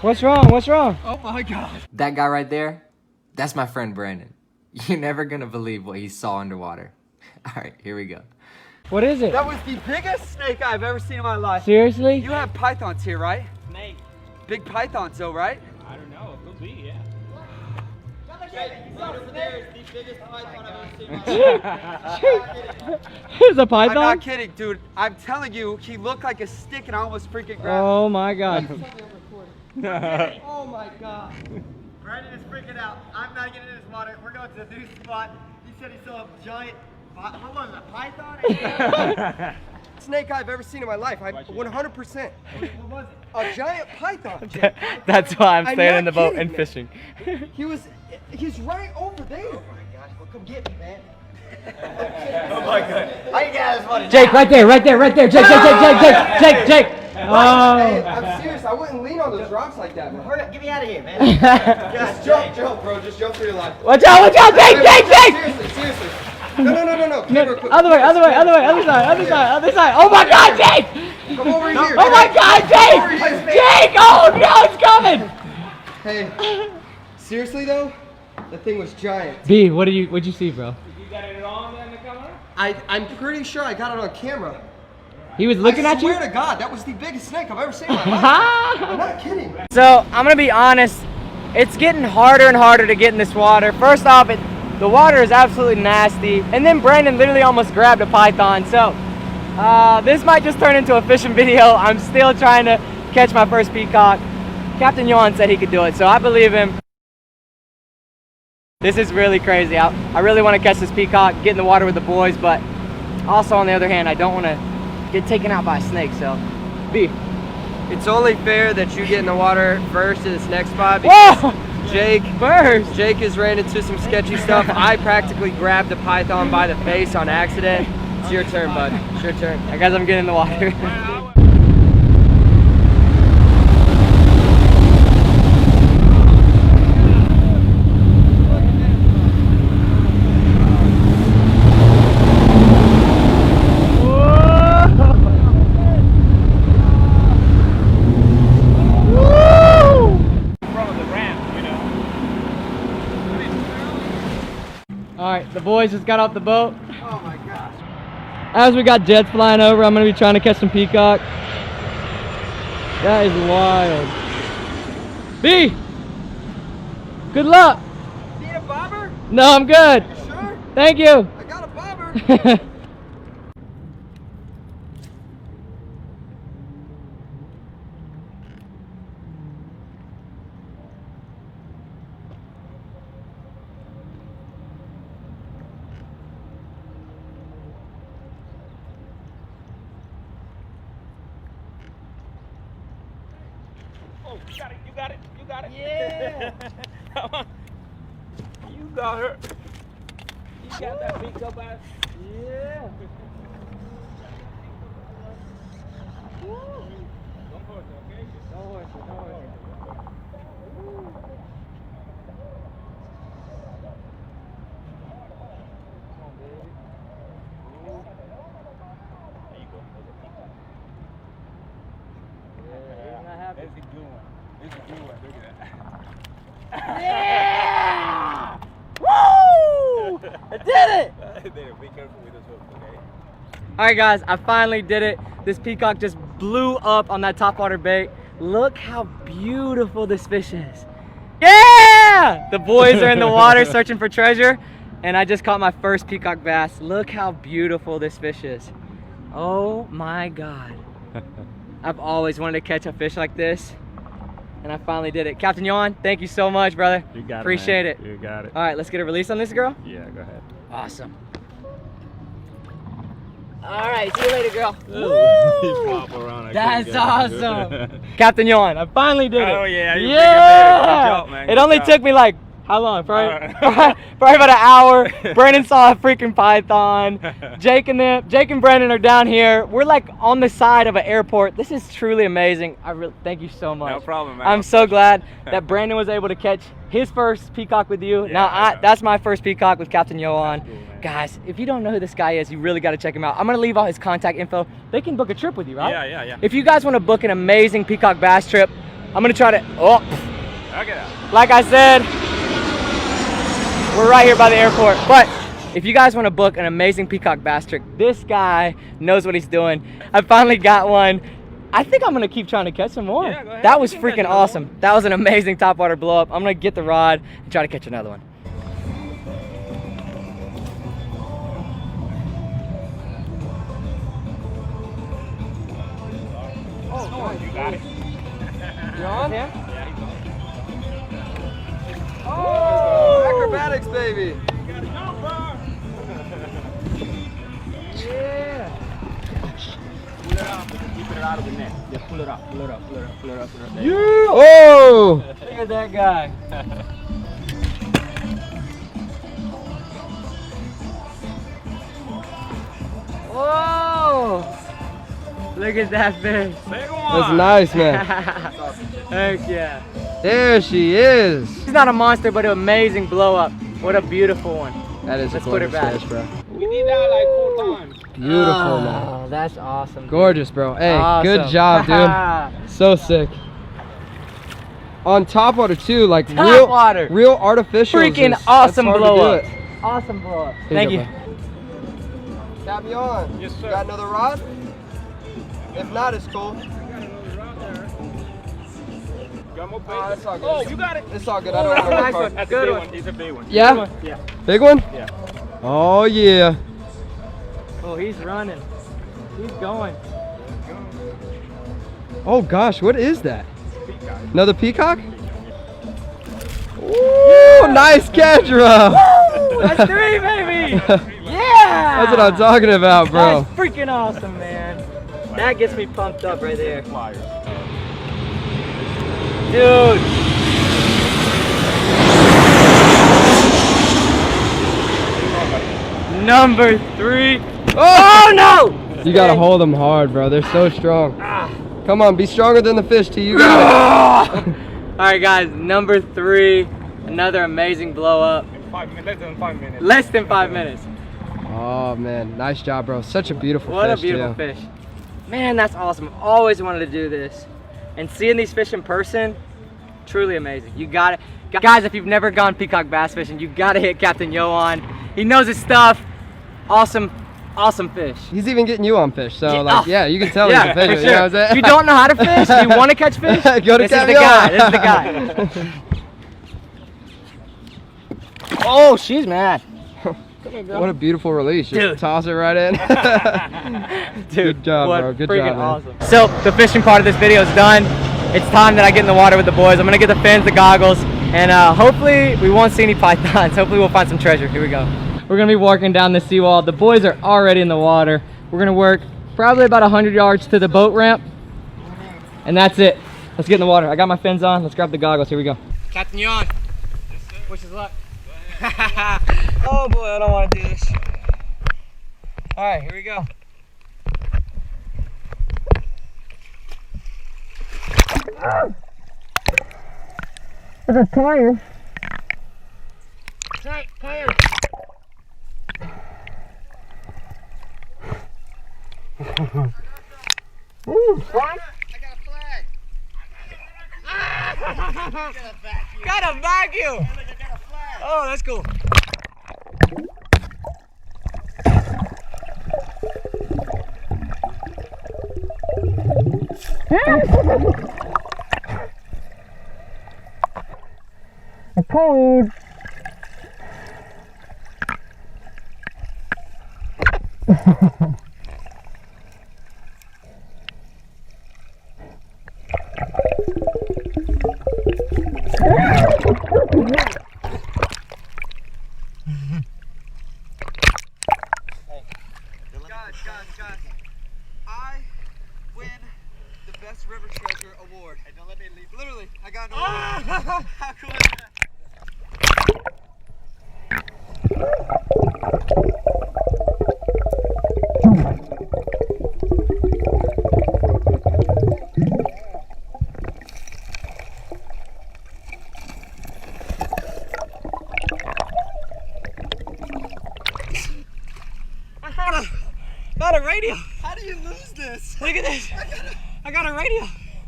What's wrong? What's wrong? Oh my God. That guy right there, that's my friend Brandon. You're never gonna believe what he saw underwater. All right, here we go. What is it? That was the biggest snake I've ever seen in my life. Seriously? You have pythons here, right? Snake. Big pythons though, right? I don't know. It could be, yeah. It's a I'm python? not kidding, dude. I'm telling you, he looked like a stick and I almost freaking grabbed Oh my God. him. Oh my God. Brandon is freaking out. I'm not getting in this water. We're going to the new spot. He said he saw a giant, what was it, a python? Snake I've ever seen in my life. 100%. What was it? A giant python. That's why I'm staying not in the boat kidding, and fishing. He's right over there. Oh my gosh, well come get me, man. Oh my God. How you guys want to Jake, right there. Jake. Hey, Oh. I'm serious. I wouldn't lean on those rocks like that, man. Hurry up, get me out of here, man. Just jump, bro. Just jump for your life. Watch out, Jake. Seriously. No. Camera, Other way, other side. Oh my God, Jake! Come over here. Oh my God, Jake! Jake! Oh no, it's coming! Hey, seriously though, the thing was giant. B, what'd you see, bro? You got it on in the camera? I'm pretty sure I got it on camera. He was looking at you? I swear to God, that was the biggest snake I've ever seen in my life. I'm not kidding. So, I'm gonna be honest, it's getting harder and harder to get in this water. First off, the water is absolutely nasty. And then Brandon literally almost grabbed a python. So, this might just turn into a fishing video. I'm still trying to catch my first peacock. Captain Johan said he could do it, so I believe him. This is really crazy. I really want to catch this peacock, get in the water with the boys, but also on the other hand, I don't want to get taken out by a snake, so B. It's only fair that you get in the water first to this next spot because Whoa! Jake First! Jake has ran into some sketchy stuff. I practically grabbed the python by the face on accident. It's your turn, bud. It's your turn. I guess I'm getting in the water. Alright, the boys just got off the boat. Oh my gosh. As we got jets flying over, I'm gonna be trying to catch some peacock. That is wild. B! Good luck! Need a bobber? No, I'm good. You sure? Thank you. I got a bobber. Oh, you got it. Yeah. Come on. You got her. You got that peacock bass. Yeah. Don't hurt her, okay? Don't worry. There you go. That's a good one. It's a good one. Look at that. Yeah! Woo! I did it! There, be careful with those hooks, okay? Alright guys, I finally did it. This peacock just blew up on that topwater bait. Look how beautiful this fish is. Yeah! The boys are in the water searching for treasure, and I just caught my first peacock bass. Look how beautiful this fish is. Oh my God. I've always wanted to catch a fish like this, and I finally did it. Captain Johan, thank you so much, brother. You got Appreciate it. it. You got it. All right, let's get a release on this girl. Yeah, go ahead. Awesome. All right, see you later, girl. He's flopping around. That's awesome. Captain Johan, I finally did it. Oh, yeah, you freaking yeah. did it. Good job, man. It Good only job. took me like, how long? Probably about an hour. Brandon saw a freaking python. Jake and Brandon are down here. We're like on the side of an airport. This is truly amazing. I really thank you so much. No problem, man. I'm so glad that Brandon was able to catch his first peacock with you. Yeah, Now that's my first peacock with Captain Johan. Cool, guys, if you don't know who this guy is, you really got to check him out. I'm gonna leave all his contact info. They can book a trip with you, right? Yeah. If you guys want to book an amazing peacock bass trip, I'm gonna try to, oh. Knock it out. Like I said, we're right here by the airport. But if you guys want to book an amazing peacock bass trick, this guy knows what he's doing. I finally got one. I think I'm gonna keep trying to catch some more. Yeah, go ahead. That was You can catch freaking another awesome. That was an amazing topwater blow up. I'm gonna get the rod and try to catch another one. Oh, you got it. You on? Yeah, he's on. Oh, acrobatics, baby. You got a jumper. Yeah. Pull it out. Keep it out of the net. Just pull it up. Pull it up. Pull it up. Pull it up. Pull it up. Yeah. Oh! Look at that guy. Whoa! Look at that fish. Big one. That's nice, man. Heck yeah. There she is. He's not a monster, but an amazing blow up. What a beautiful one. That is Let's a put it gorgeous back. fish, bro. We did that like 4 times. Beautiful, man. Oh, that's awesome. Gorgeous, bro. Hey, Awesome. good job, dude. So sick. On topwater too, like Topwater. real artificial. Freaking awesome blow up. Awesome blow up. Thank you. Tap me on. Yes, sir. Got another rod? If not, it's cool. Got more bait. Oh, that's all good. Oh, you got it. It's all good. Oh, I don't that's a want nice to one. That's Good a big one. one. It's a big one. Yeah? Yeah. Big one? Yeah. Oh, yeah. Oh, he's running. He's going. Oh, gosh. What is that? Peacock. Another peacock? Ooh, nice catch, bro. Woo! That's 3, baby. Yeah. That's what I'm talking about, bro. That's freaking awesome, man. That gets me pumped up right there. Flyers. Dude. Number 3. Oh no! You gotta hold them hard, bro. They're so strong. Come on, be stronger than the fish, T. You got it. Alright guys, number 3. Another amazing blow up. 5 minutes. Less than 5 minutes. Less than 5 minutes. Oh, man. Nice job, bro. Such a beautiful What fish, a beautiful too. fish. Man, that's awesome. I've always wanted to do this. And seeing these fish in person, truly amazing. You got it. Guys, if you've never gone peacock bass fishing, you gotta hit Captain Yo on. He knows his stuff. Awesome, awesome fish. He's even getting you on fish, so Yeah, like, oh. yeah, you can tell Yeah, he's a for fisher. sure. You know what I'm saying? If you don't know how to fish, if you want to catch fish, Go to this is the Canal. guy. This is the guy. Oh, she's mad. What a beautiful release. Just Dude. toss it right in. Dude, Good job, what bro. Good freaking job, man. awesome. So the fishing part of this video is done. It's time that I get in the water with the boys. I'm gonna get the fins, the goggles, and hopefully we won't see any pythons. Hopefully we'll find some treasure. Here we go. We're gonna be walking down the seawall. The boys are already in the water. We're gonna work probably about 100 yards to the boat ramp, and that's it. Let's get in the water. I got my fins on. Let's grab the goggles. Here we go. Captain, you on? Wish us luck. Oh boy, I don't want to do this. All right, here we go. There's a tire. Tire. Ooh, flag. I got a flag. Got a vacuum. Oh, that's cool. A code. Guys, I win the best river treasure award. Hey, don't let me leave. Literally, I got no How cool is that? Got a radio. How do you lose this? Look at this. I got a radio.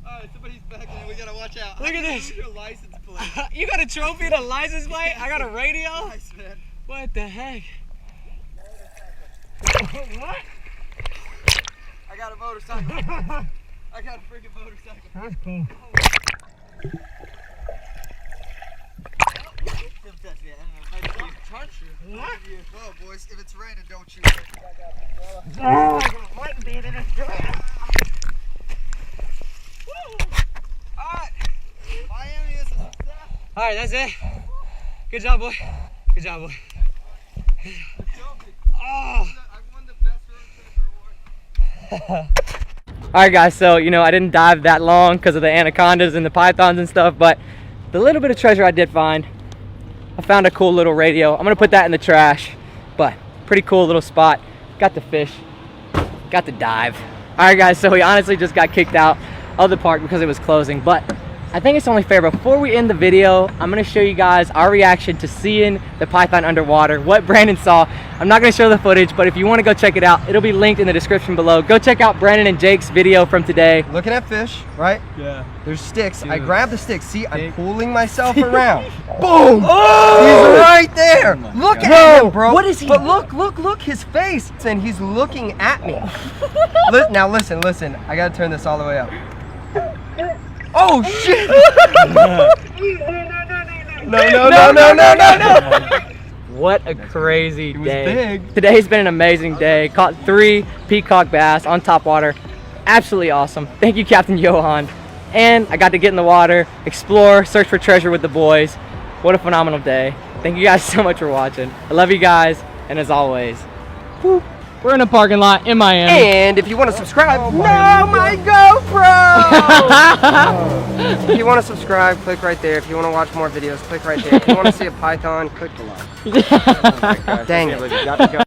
Alright, somebody's back and we gotta watch out. Look at this. Your license plate. You got a trophy and a license plate? I got a radio? Nice, man. What the heck? What? I got a motorcycle. I got a freaking motorcycle. That's cool. What? Oh, boys, if it's raining, don't shoot. Oh, it might be. Alright. Miami is a success. Alright, that's it. Good job, boy. Good job, boy. Oh. I won the best road trip award. Alright guys, so I didn't dive that long because of the anacondas and the pythons and stuff, but the little bit of treasure I did find, I found a cool little radio. I'm gonna put that in the trash, but pretty cool little spot. Got the fish, got the dive. Alright guys, so we honestly just got kicked out of the park because it was closing, but I think it's only fair, before we end the video, I'm gonna show you guys our reaction to seeing the python underwater, what Brandon saw. I'm not gonna show the footage, but if you wanna go check it out, it'll be linked in the description below. Go check out Brandon and Jake's video from today. Looking at fish, right? Yeah. There's sticks. Dude. I grab the sticks. See, I'm pulling myself around. Boom! Oh! He's right there. Look at him, bro. What is he But look, his face. And he's looking at me. Now listen. I gotta turn this all the way up. Oh shit! No. What a crazy was day. big. Today's been an amazing day. Caught 3 peacock bass on top water. Absolutely awesome. Thank you, Captain Johan. And I got to get in the water, explore, search for treasure with the boys. What a phenomenal day. Thank you guys so much for watching. I love you guys, and as always, whoop, we're in a parking lot in Miami. And if you want to subscribe, my GoPro! If you want to subscribe, click right there. If you want to watch more videos, click right there. If you want to see a python, click below. Dang it.